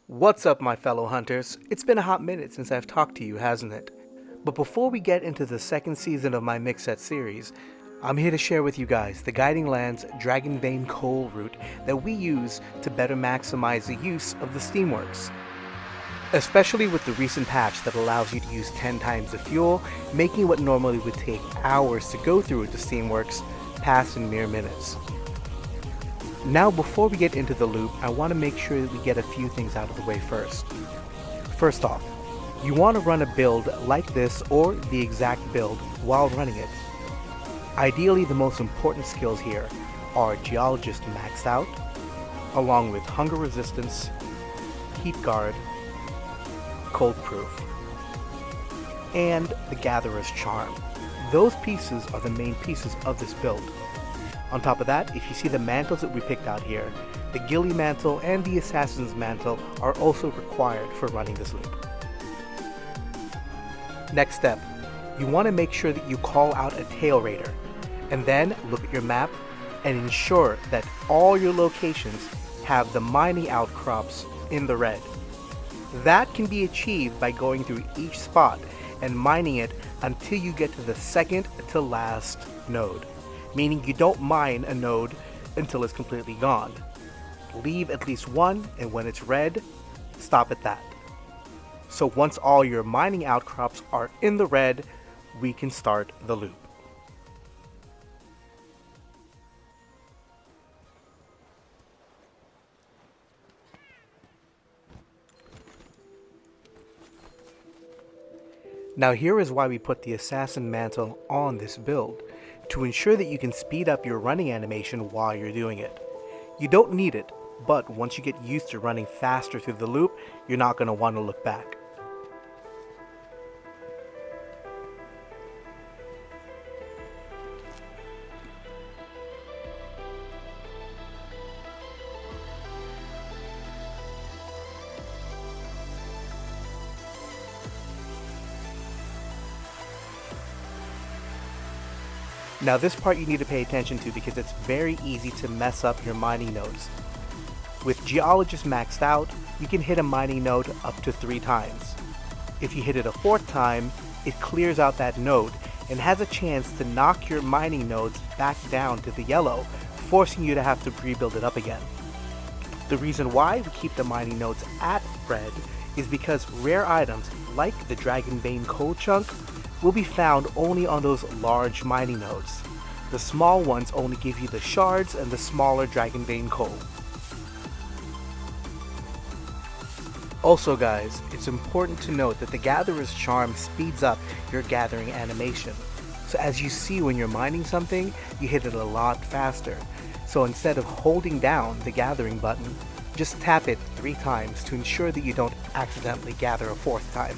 What's up, my fellow hunters? It's been a hot minute since I've talked to you, hasn't it? But before we get into the second season of my mix set series, I'm here to share with you guys the Guiding Lands Dragonvein coal route that we use to better maximize the use of the Steamworks. Especially with the recent patch that allows you to use 10 times the fuel, making what normally would take hours to go through with the Steamworks pass in mere minutes. Now, before we get into the loop, I want to make sure that we get a few things out of the way first. First off, you want to run a build like this or the exact build while running it. Ideally, the most important skills here are Geologist maxed out, along with Hunger Resistance, Heat Guard, Cold Proof, and the Gatherer's Charm. Those pieces are the main pieces of this build. On top of that, if you see the mantles that we picked out here, the Ghillie Mantle and the Assassin's Mantle are also required for running this loop. Next step, you want to make sure that you call out a Tail Raider, and then look at your map and ensure that all your locations have the mining outcrops in the red. That can be achieved by going through each spot and mining it until you get to the second to last node. Meaning you don't mine a node until it's completely gone. Leave at least one, and when it's red, stop at that. So once all your mining outcrops are in the red, we can start the loop. Now here is why we put the Assassin Mantle on this build, to ensure that you can speed up your running animation while you're doing it. You don't need it, but once you get used to running faster through the loop, you're not going to want to look back. Now this part you need to pay attention to because it's very easy to mess up your mining nodes. With Geologist maxed out, you can hit a mining node up to 3 times. If you hit it a 4th time, it clears out that node and has a chance to knock your mining nodes back down to the yellow, forcing you to have to rebuild it up again. The reason why we keep the mining nodes at red is because rare items like the Dragonvein coal chunk will be found only on those large mining nodes. The small ones only give you the shards and the smaller Dragonvein coal. Also guys, it's important to note that the Gatherer's Charm speeds up your gathering animation. So as you see when you're mining something, you hit it a lot faster. So instead of holding down the gathering button, just tap it 3 times to ensure that you don't accidentally gather a 4th time.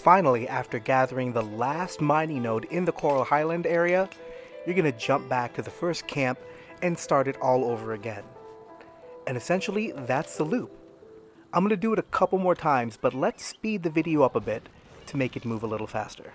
Finally, after gathering the last mining node in the Coral Highland area, you're going to jump back to the first camp and start it all over again. And essentially, that's the loop. I'm going to do it a couple more times, but let's speed the video up a bit to make it move a little faster.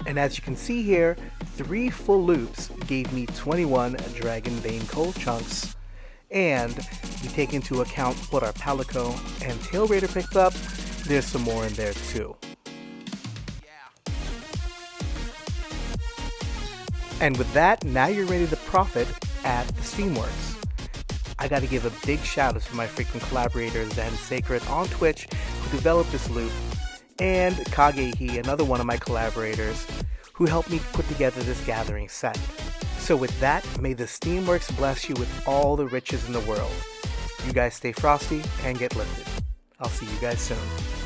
And as you can see here, 3 full loops gave me 21 Dragonvein coal chunks. And we take into account what our Palico and Tail Raider picked up, there's some more in there too. And with that, now you're ready to profit at the Steamworks. I gotta give a big shout out to my freaking collaborators ZenXacred on Twitch who developed this loop, and Kagehi, another one of my collaborators, who helped me put together this gathering set. So with that, may the Steamworks bless you with all the riches in the world. You guys stay frosty and get lifted. I'll see you guys soon.